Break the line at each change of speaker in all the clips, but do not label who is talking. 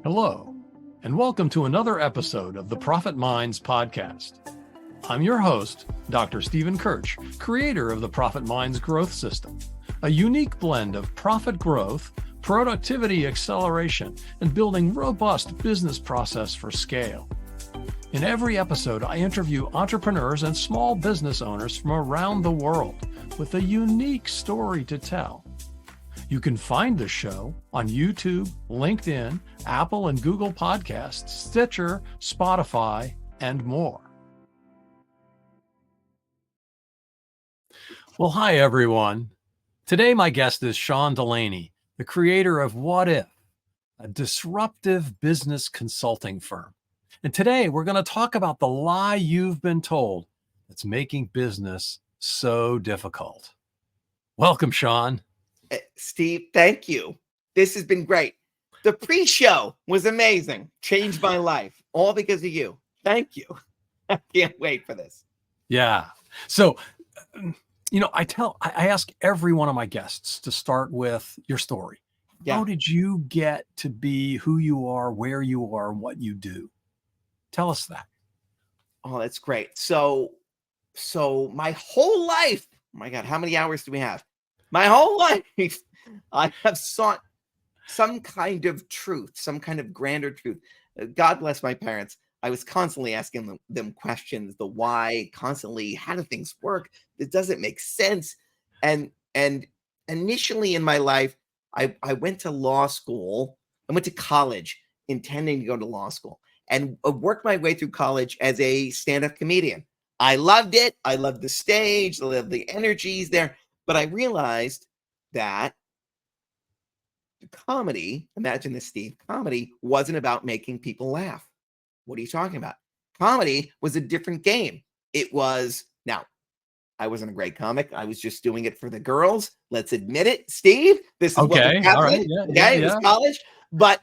Hello, and welcome to another episode of the Profit Minds podcast. I'm your host, Dr. Stephen Kirch, creator of the Profit Minds Growth System, a unique blend of profit growth, productivity acceleration, and building robust business process for scale. In every episode, I interview entrepreneurs and small business owners from around the world with a unique story to tell. You can find the show on YouTube, LinkedIn, Apple and Google Podcasts, Stitcher, Spotify, and more. Well, hi, everyone. Today, my guest is Sean Delaney, the creator of Whadif, a disruptive business consulting firm. And today, we're going to talk about the lie you've been told that's making business so difficult. Welcome, Sean.
Steve, thank you. This has been great. The pre-show was amazing. Changed my life. All because of you. Thank you. I can't wait for this.
Yeah. So, I ask every one of my guests to start with your story. Yeah. How did you get to be who you are, where you are, what you do? Tell us that.
Oh, that's great. So my whole life, oh my God, how many hours do we have? My whole life, I have sought some kind of truth, some kind of grander truth. God bless my parents. I was constantly asking them questions, the why, constantly, how do things work? It doesn't make sense. And initially in my life, I went to law school. I went to college intending to go to law school and worked my way through college as a stand-up comedian. I loved it. I loved the stage. I loved the energies there. But I realized that comedy, imagine this, Steve, comedy wasn't about making people laugh. What are you talking about? Comedy was a different game. It was, now, I wasn't a great comic. I was just doing it for the girls. Let's admit it, Steve. This is what was happening. All right. It was college. But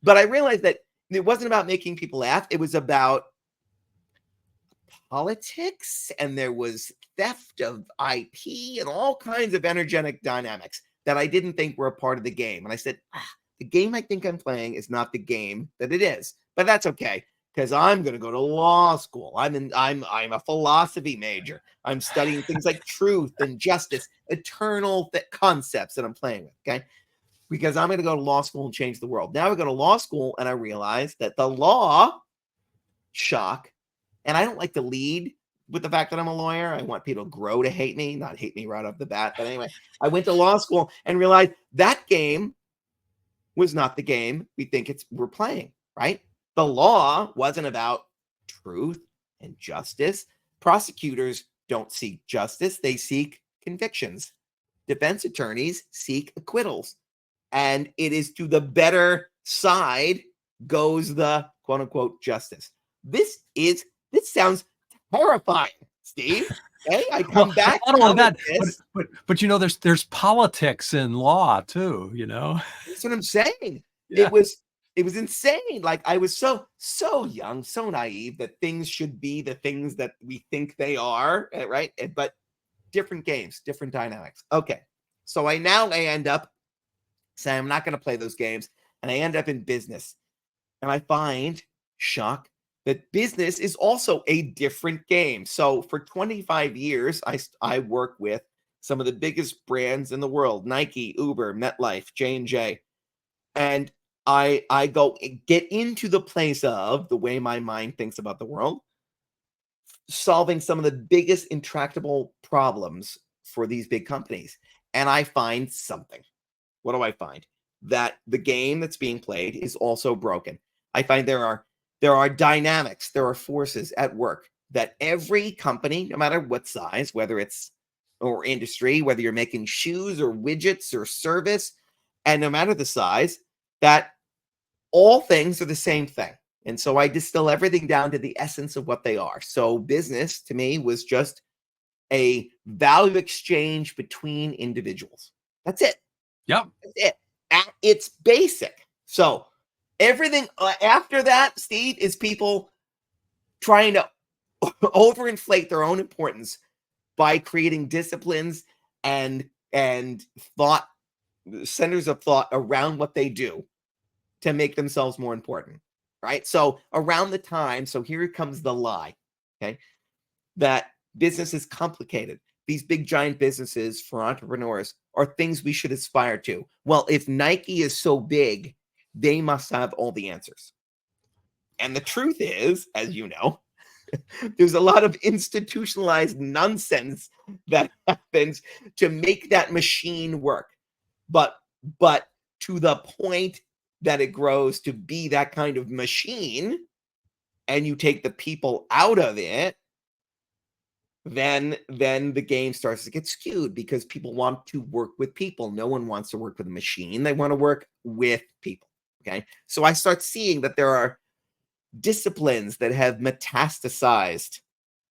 I realized that it wasn't about making people laugh. It was about politics, and there was theft of IP and all kinds of energetic dynamics that I didn't think were a part of the game. And I said, the game I think I'm playing is not the game that it is. But that's okay, because I'm going to go to law school. I'm a philosophy major. I'm studying things like truth and justice, eternal concepts that I'm playing with, okay? Because I'm going to go to law school and change the world. Now I go to law school, and I realize that the law, shock, and I don't like to lead with the fact that I'm a lawyer. I want people to grow to hate me, not hate me right off the bat. But anyway, I went to law school and realized that game was not the game we think we're playing, right? The law wasn't about truth and justice. Prosecutors don't seek justice. They seek convictions. Defense attorneys seek acquittals. And it is to the better side goes the quote unquote justice. This sounds terrifying, Steve. Okay, I come back.
Not only that, but there's politics in law too.
That's what I'm saying. Yeah. It was insane. Like I was so young, so naive that things should be the things that we think they are, right? But different games, different dynamics. Okay, so I end up saying I'm not going to play those games, and I end up in business, and I find shock that business is also a different game. So for 25 years, I work with some of the biggest brands in the world, Nike, Uber, MetLife, J&J. And I go get into the place of the way my mind thinks about the world, solving some of the biggest intractable problems for these big companies. And I find something. What do I find? That the game that's being played is also broken. I find there are dynamics, there are forces at work that every company, no matter what size, whether it's or industry, whether you're making shoes or widgets or service, and no matter the size, that all things are the same thing. And so I distill everything down to the essence of what they are. So business to me was just a value exchange between individuals. That's it.
Yep.
That's it. At its basic. So everything after that, Steve, is people trying to overinflate their own importance by creating disciplines and thought centers of thought around what they do to make themselves more important, right? So around the time, so here comes the lie, okay, that business is complicated. These big giant businesses for entrepreneurs are things we should aspire to. Well, if Nike is so big, they must have all the answers. And the truth is, as you know, there's a lot of institutionalized nonsense that happens to make that machine work. But to the point that it grows to be that kind of machine, and you take the people out of it, then the game starts to get skewed because people want to work with people. No one wants to work with a machine. They want to work with people. Okay. So I start seeing that there are disciplines that have metastasized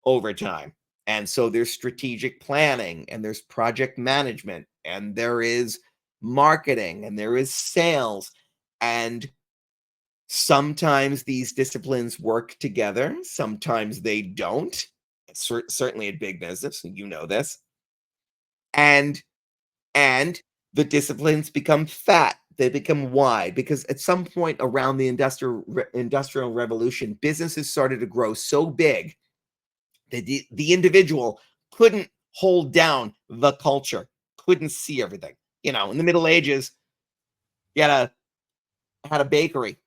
over time. And so there's strategic planning, and there's project management, and there is marketing, and there is sales. And sometimes these disciplines work together. Sometimes they don't. Certainly in big business, and you know this. And the disciplines become fat. They become wide because at some point around the industrial revolution, businesses started to grow so big that the individual couldn't hold down the culture, couldn't see everything. You know, in the Middle Ages, you had a bakery.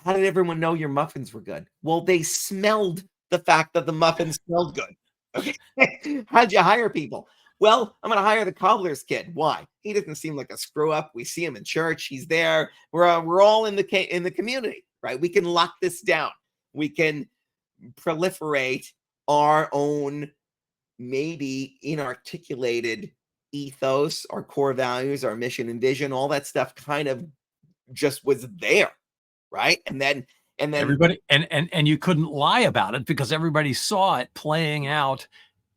How did everyone know your muffins were good? Well, they smelled the fact that the muffins smelled good. Okay. How'd you hire people? Well, I'm going to hire the cobbler's kid. Why? He doesn't seem like a screw up. We see him in church. He's there. We're all in the community, right? We can lock this down. We can proliferate our own maybe inarticulated ethos, our core values, our mission and vision. All that stuff kind of just was there, right? And then
everybody, and you couldn't lie about it because everybody saw it playing out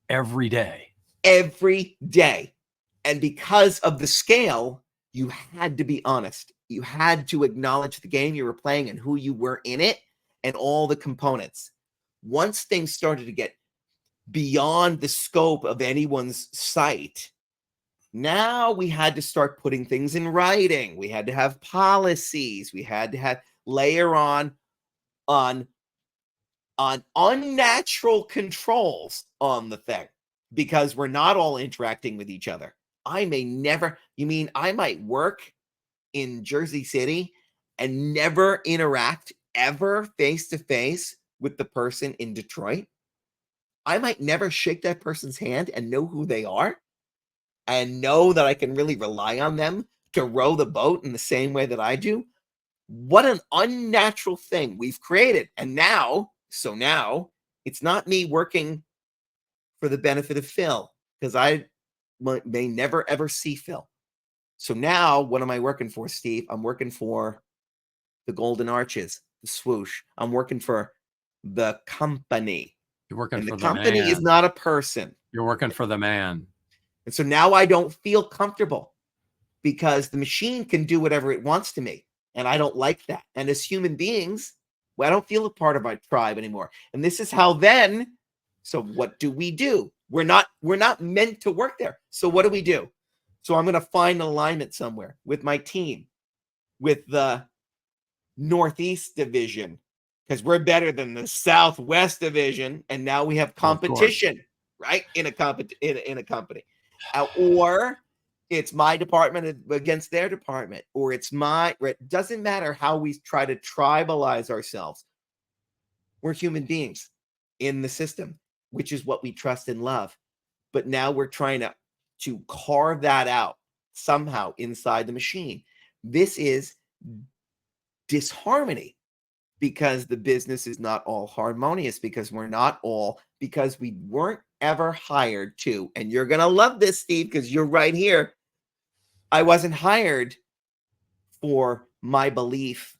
every day.
And because of the scale, you had to be honest. You had to acknowledge the game you were playing and who you were in it and all the components. Once things started to get beyond the scope of anyone's sight, now we had to start putting things in writing. We had to have policies. We had to layer on unnatural controls on the thing, because we're not all interacting with each other. I might work in Jersey City and never interact ever face to face with the person in Detroit. I might never shake that person's hand and know who they are and know that I can really rely on them to row the boat in the same way that I do. What an unnatural thing we've created. And now it's not me working for the benefit of Phil, because I may never ever see Phil. So now what am I working for, Steve? I'm working for the Golden Arches, the swoosh. I'm working for the company.
You're working
and
for
the company
man.
Is not a person.
You're working for the man.
And so now I don't feel comfortable because the machine can do whatever it wants to me. And I don't like that. And as human beings, I don't feel a part of my tribe anymore. And this is how then, so what do? We're not meant to work there. So what do? So I'm going to find alignment somewhere with my team, with the Northeast division, because we're better than the Southwest division. And now we have competition, right? In a company. Or it's my department against their department, or it doesn't matter how we try to tribalize ourselves. We're human beings in the system, which is what we trust and love. But now we're trying to carve that out somehow inside the machine. This is disharmony because the business is not all harmonious, because we weren't ever hired to. And you're going to love this, Steve, because you're right here. I wasn't hired for my belief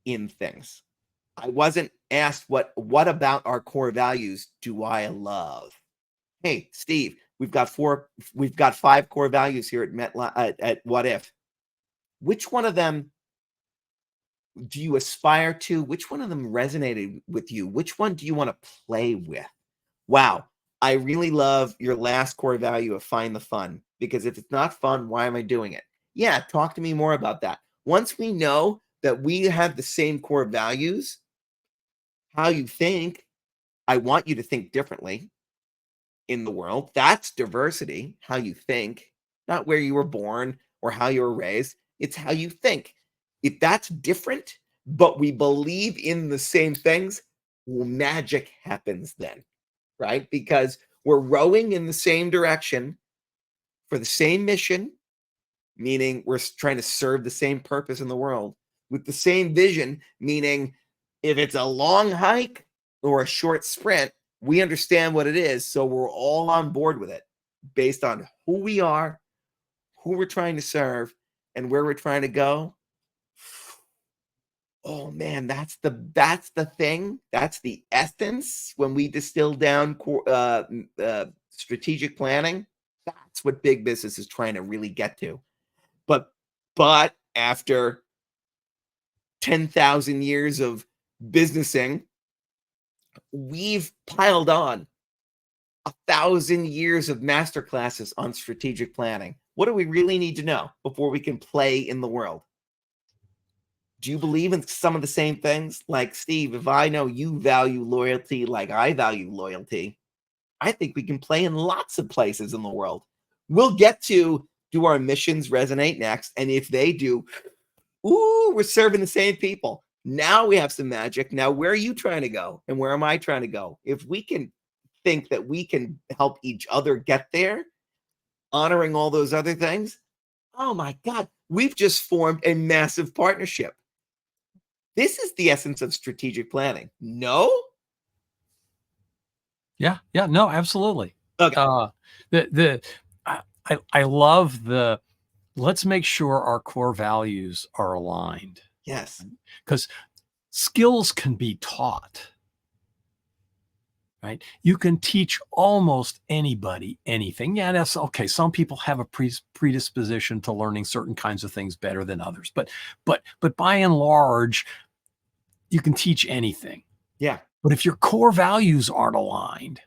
in things. I wasn't asked what about our core values do I love? Hey, Steve, we've got 5 core values here at Whadif. Which one of them do you aspire to? Which one of them resonated with you? Which one do you want to play with? Wow, I really love your last core value of find the fun, because if it's not fun, why am I doing it? Yeah, talk to me more about that. Once we know that we have the same core values, how you think, I want you to think differently in the world. That's diversity, how you think, not where you were born or how you were raised. It's how you think. If that's different, but we believe in the same things, well, magic happens then, right? Because we're rowing in the same direction for the same mission, meaning we're trying to serve the same purpose in the world with the same vision, meaning if it's a long hike or a short sprint, we understand what it is. So we're all on board with it based on who we are, who we're trying to serve, and where we're trying to go. Oh man, that's the thing. That's the essence when we distill down strategic planning. That's what big business is trying to really get to. But after 10,000 years of businessing, we've piled on 1,000 years of masterclasses on strategic planning. What do we really need to know before we can play in the world? Do you believe in some of the same things? Like, Steve, if I know you value loyalty like I value loyalty, I think we can play in lots of places in the world. We'll get to do our missions resonate next. And if they do, ooh, we're serving the same people. Now we have some magic. Now, where are you trying to go? And where am I trying to go? If we can think that we can help each other get there, honoring all those other things, oh my God, we've just formed a massive partnership. This is the essence of strategic planning. No?
Yeah, no, absolutely.
Okay.
I love the, let's make sure our core values are aligned.
Yes.
Because skills can be taught, right? You can teach almost anybody anything. Yeah, that's okay. Some people have a predisposition to learning certain kinds of things better than others, but by and large, you can teach anything.
Yeah.
But if your core values aren't aligned,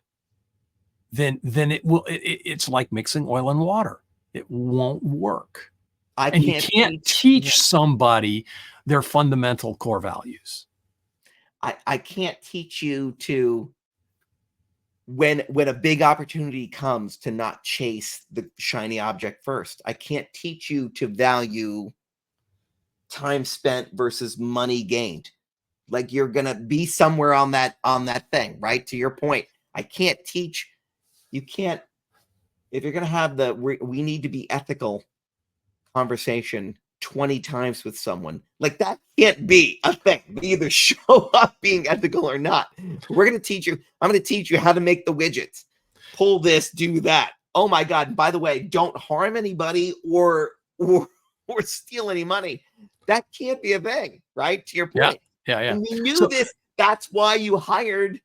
then it's like mixing oil and water. It won't work. You can't teach somebody their fundamental core values.
I can't teach you to, when a big opportunity comes, to not chase the shiny object first. I can't teach you to value time spent versus money gained. Like, you're going to be somewhere on that thing, right? To your point, I can't teach. You can't, if you're going to have we need to be ethical conversation 20 times with someone, like, that can't be a thing. We either show up being ethical or not. We're going to teach you. I'm going to teach you how to make the widgets, pull this, do that. Oh my God. By the way, don't harm anybody or steal any money. That can't be a thing, right? To your point.
Yeah.
And we knew this. That's why you hired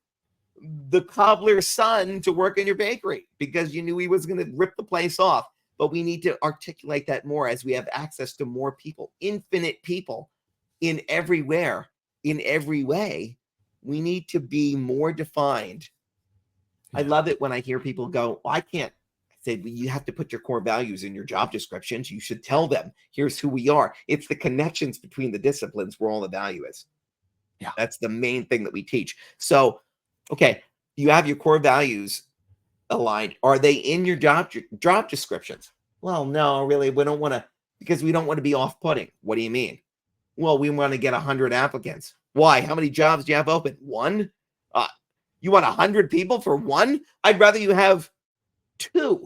the cobbler's son to work in your bakery, because you knew he was going to rip the place off. But we need to articulate that more as we have access to more people, infinite people in everywhere, in every way. We need to be more defined. Yeah. I love it when I hear people go, well, I can't. I say, well, you have to put your core values in your job descriptions. You should tell them, here's who we are. It's the connections between the disciplines where all the value is.
Yeah.
That's the main thing that we teach. So, okay, you have your core values aligned. Are they in your job descriptions? Well, no, really, we don't want to, because we don't want to be off-putting. What do you mean? Well, we want to get 100 applicants. Why? How many jobs do you have open? One? You want 100 people for one? I'd rather you have 2.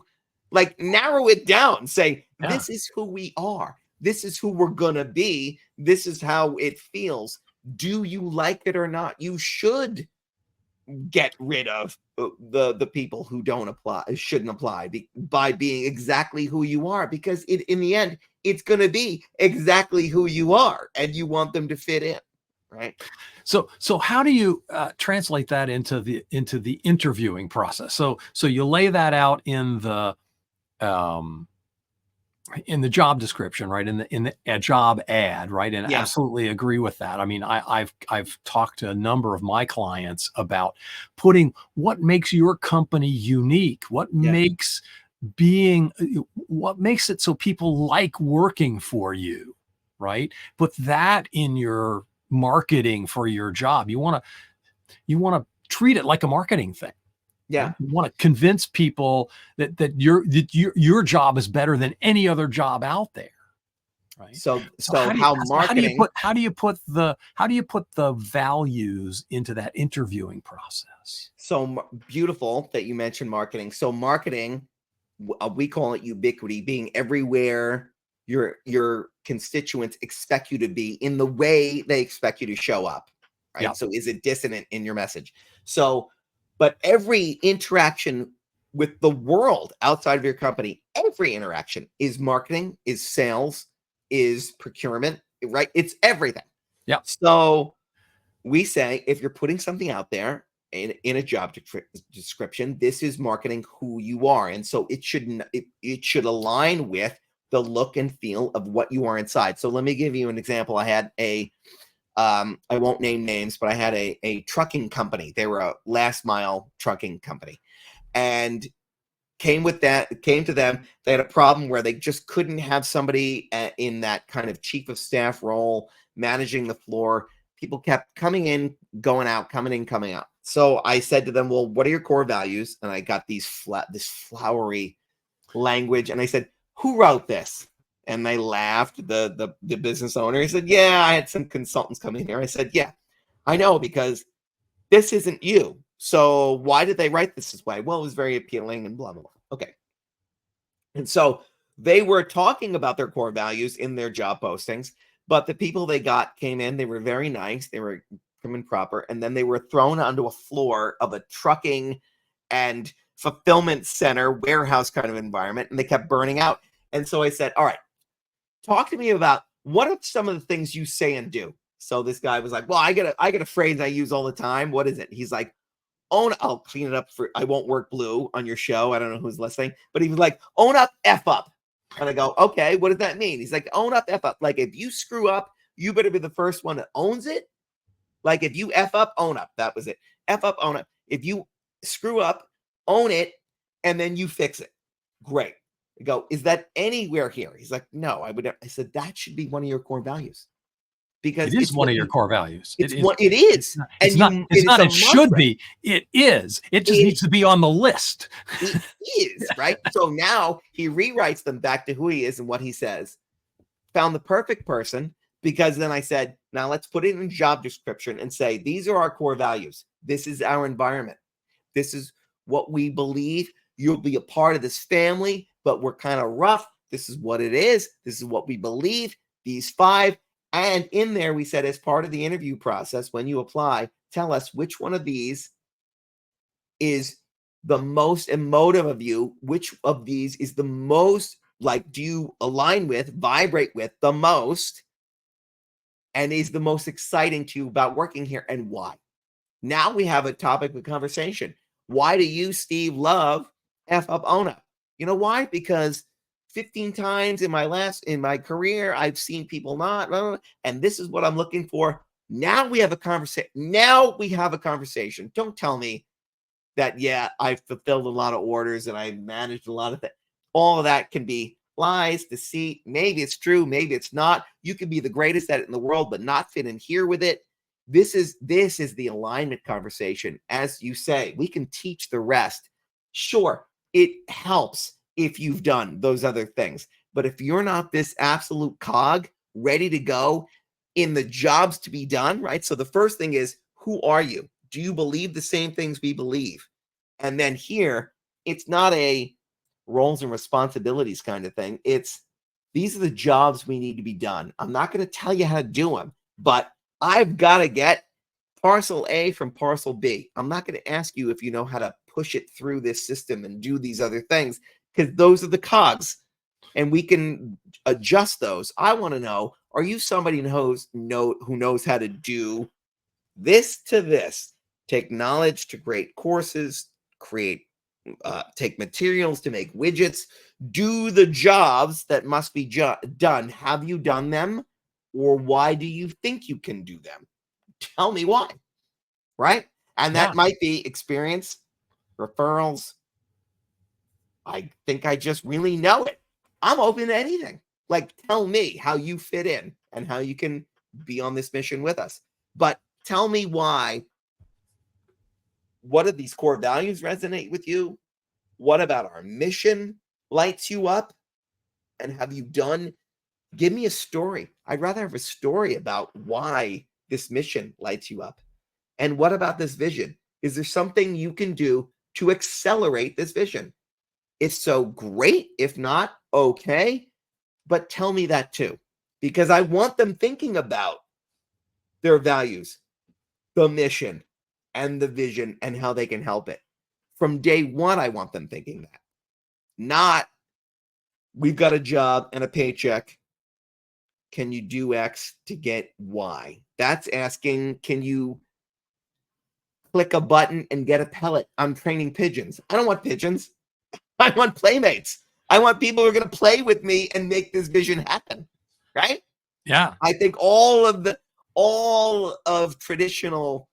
Like, narrow it down. Say, This is who we are. This is who we're going to be. This is how it feels. Do you like it or not? You should get rid of the people who shouldn't apply by being exactly who you are, because in the end, it's going to be exactly who you are, and you want them to fit in, right?
So how do you translate that into the interviewing process? So you lay that out in the job description, right? In the job ad, right? And
Yeah.
Absolutely agree with that. I mean, I've talked to a number of my clients about putting what makes your company unique, what makes it so people like working for you. right? Put that in your marketing for your job. You want to treat it like a marketing thing.
Yeah.
Right? You want to convince people that your job is better than any other job out there. Right.
So
how
marketing.
how do you put the values into that interviewing process?
So beautiful that you mentioned marketing. So marketing, we call it ubiquity, being everywhere your constituents expect you to be in the way they expect you to show up, right?
Yeah.
So is it dissonant in your message? So, but every interaction with the world outside of your company, every interaction is marketing, is sales, is procurement, right? It's everything.
Yeah.
So we say if you're putting something out there in a job description, this is marketing who you are, and so it should align with the look and feel of what you are inside. So let me give you an example. I had I won't name names, but I had a trucking company. They were a last mile trucking company, and came to them. They had a problem where they just couldn't have somebody in that kind of chief of staff role managing the floor. People kept coming in, going out, coming in, coming out. So I said to them, well, what are your core values? And I got this flowery language. And I said, who wrote this? And they laughed. The business owner, he said, yeah, I had some consultants come in here. I said, yeah, I know, because this isn't you. So why did they write this way? Well, it was very appealing and blah, blah, blah. Okay. And so they were talking about their core values in their job postings, but the people they got came in, they were very nice. They were prim and proper. And then they were thrown onto a floor of a trucking and fulfillment center warehouse kind of environment, and they kept burning out. And so I said, all right, talk to me about what are some of the things you say and do. So this guy was like, well, I get a phrase I use all the time. What is it? He's like, I'll clean it up I won't work blue on your show. I don't know who's listening, but he was like, own up, F up. And I go, okay, what does that mean? He's like, own up, F up. Like, if you screw up, you better be the first one that owns it. Like, if you F up, own up. That was it. F up, own up. If you screw up, own it, and then you fix it. Great. I go, is that anywhere here? He's like, no, I said, that should be one of your core values. Because
it is one of your core values.
It is.
It's not it should be. It is. It just needs to be on the list.
It is, right? So now he rewrites them back to who he is and what he says. Found the perfect person, because then I said, now let's put it in a job description and say, these are our core values. This is our environment. This is what we believe. You'll be a part of this family, but we're kind of rough. This is what it is. This is what we believe. These 5. And in there, we said, as part of the interview process, when you apply, tell us which one of these is the most emotive of you. Which of these is the most, like, do you align with, vibrate with the most, and is the most exciting to you about working here, and why? Now we have a topic of conversation. Why do you, Steve, love F up, own up? You know why? Because 15 times in my career, I've seen people not, and this is what I'm looking for. Now we have a conversation. Don't tell me that, yeah, I've fulfilled a lot of orders and I managed a lot of things. All of that can be lies, deceit. Maybe it's true, maybe it's not. You could be the greatest at it in the world, but not fit in here with it. This is the alignment conversation. As you say, we can teach the rest. Sure, it helps if you've done those other things. But if you're not this absolute cog ready to go in the jobs to be done, right? So the first thing is, who are you? Do you believe the same things we believe? And then here, it's not a roles and responsibilities kind of thing. It's, these are the jobs we need to be done. I'm not going to tell you how to do them, but I've got to get parcel A from parcel B. I'm not going to ask you if you know how to push it through this system and do these other things, because those are the cogs and we can adjust those. I want to know, are you somebody who knows how to do this to this? Take knowledge to create courses, take materials to make widgets, do the jobs that must be done. Have you done them? Or why do you think you can do them? Tell me why, right? And that might be experience, referrals. I think I just really know it. I'm open to anything. Like, tell me how you fit in and how you can be on this mission with us. But tell me why. What do these core values resonate with you? What about our mission lights you up? And have you done? Give me a story. I'd rather have a story about why this mission lights you up. And what about this vision? Is there something you can do to accelerate this vision? If so, great. If not, okay. But tell me that too, because I want them thinking about their values, the mission, and the vision, and how they can help it. From day one, I want them thinking that. Not, we've got a job and a paycheck. Can you do X to get Y? That's asking, can you click a button and get a pellet? I'm training pigeons. I don't want pigeons. I want playmates. I want people who are going to play with me and make this vision happen. Right?
Yeah.
I think all of traditional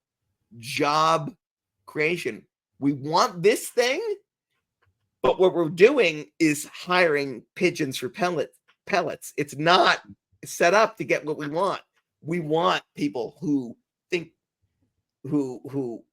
job creation, we want this thing, but what we're doing is hiring pigeons for pellets. It's not set up to get what we want. We want people who think, who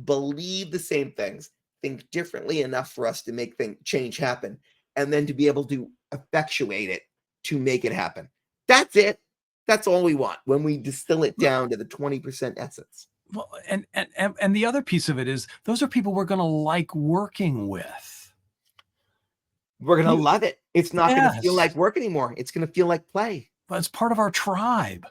believe the same things, think differently enough for us to make change happen, and then to be able to effectuate it to make it happen. That's it. That's all we want when we distill it down to the 20% essence.
Well, and the other piece of it is those are people we're going to like working with.
We're going to love it. It's not going to feel like work anymore. It's going to feel like play.
But it's part of our tribe.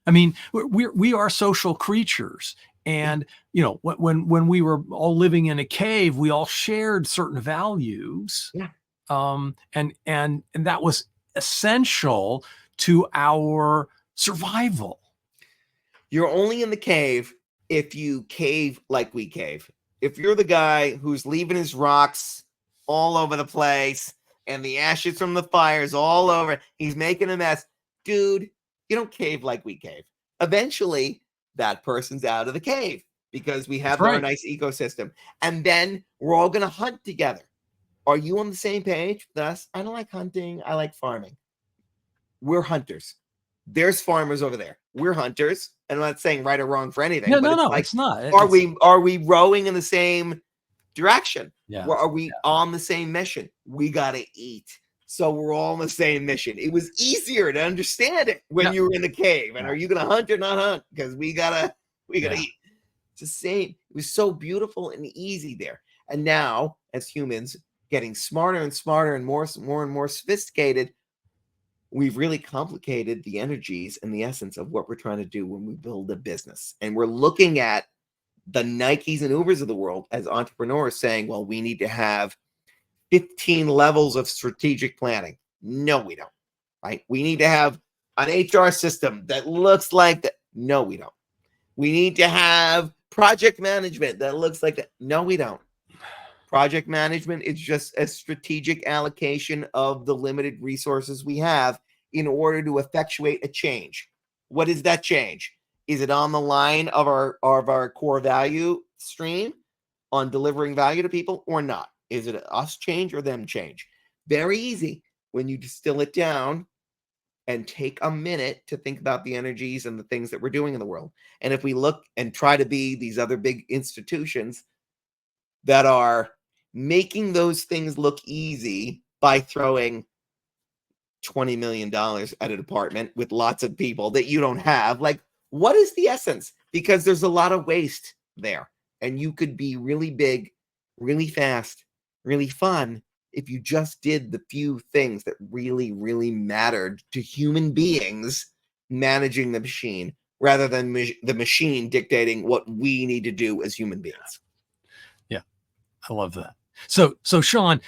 I mean, we are social creatures. And, you know, when we were all living in a cave, we all shared certain values.
Yeah.
And that was essential to our survival.
You're only in the cave if you cave like we cave. If you're the guy who's leaving his rocks all over the place and the ashes from the fires all over, he's making a mess. Dude, you don't cave like we cave. Eventually, that person's out of the cave because we have our nice ecosystem. And then we're all going to hunt together. Are you on the same page with us? I don't like hunting. I like farming. We're hunters. There's farmers over there. We're hunters. And I'm not saying right or wrong for anything.
Yeah,
but
it's not.
Are we rowing in the same direction?
Yeah.
Are we on the same mission? We got to eat. So we're all on the same mission. It was easier to understand it when you were in the cave. And are you going to hunt or not hunt? Because we gotta eat. It's the same. It was so beautiful and easy there. And now, as humans getting smarter and smarter and more and more sophisticated, we've really complicated the energies and the essence of what we're trying to do when we build a business. And we're looking at the Nikes and Ubers of the world as entrepreneurs saying, well, we need to have 15 levels of strategic planning. No, we don't. Right? We need to have an HR system that looks like that. No, we don't. We need to have project management that looks like that. No, we don't. Project management is just a strategic allocation of the limited resources we have in order to effectuate a change. What is that change? Is it on the line of our core value stream on delivering value to people or not? Is it us change or them change? Very easy when you distill it down and take a minute to think about the energies and the things that we're doing in the world. And if we look and try to be these other big institutions that are making those things look easy by throwing $20 million at a department with lots of people that you don't have, like, what is the essence? Because there's a lot of waste there. And you could be really big, really fast, really fun if you just did the few things that really, really mattered to human beings managing the machine rather than the machine dictating what we need to do as human beings.
Yeah, I love that. So Sean,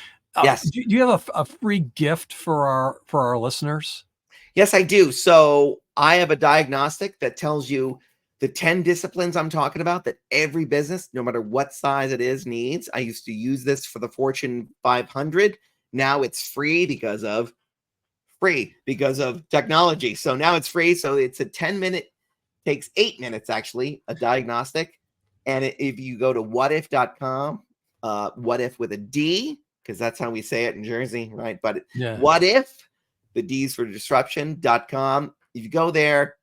yes,
do you have a free gift for our listeners?
Yes, I do. So I have a diagnostic that tells you the 10 disciplines I'm talking about that every business, no matter what size it is, needs. I used to use this for the Fortune 500. Now it's free because of technology. So now it's free. So it's a 10-minute, takes 8 minutes actually, a diagnostic. And if you go to whadif.com, Whadif with a D, because that's how we say it in Jersey, right? But Whadif, the D's for disruption.com. If you go there,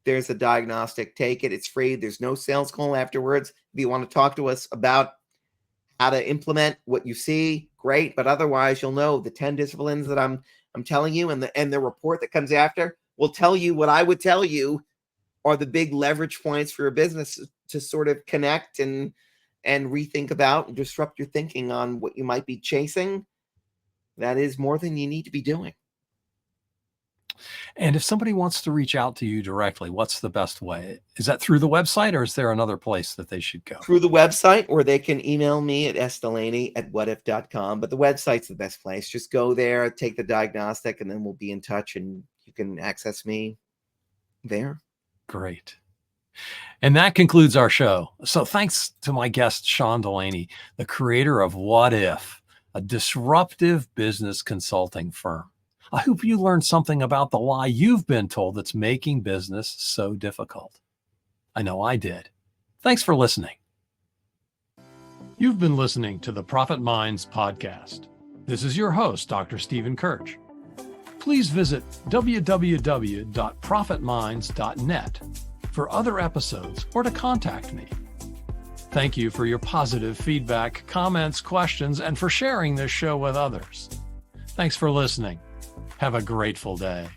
there's a diagnostic. Take it. It's free. There's no sales call afterwards. If you want to talk to us about how to implement what you see, great. But otherwise, you'll know the 10 disciplines that I'm telling you, and the report that comes after will tell you what I would tell you are the big leverage points for your business to sort of connect and rethink about and disrupt your thinking on what you might be chasing. That is more than you need to be doing.
And if somebody wants to reach out to you directly, what's the best way? Is that through the website, or is there another place that they should go?
Through the website, or they can email me at sdelaney@whadif.com. But the website's the best place. Just go there, take the diagnostic, and then we'll be in touch, and you can access me there.
Great. And that concludes our show. So thanks to my guest, Sean Delaney, the creator of Whadif, a disruptive business consulting firm. I hope you learned something about the lie you've been told that's making business so difficult. I know I did. Thanks for listening. You've been listening to the Profit Minds podcast. This is your host, Dr. Stephen Kirch. Please visit www.profitminds.net for other episodes or to contact me. Thank you for your positive feedback, comments, questions, and for sharing this show with others. Thanks for listening. Have a grateful day.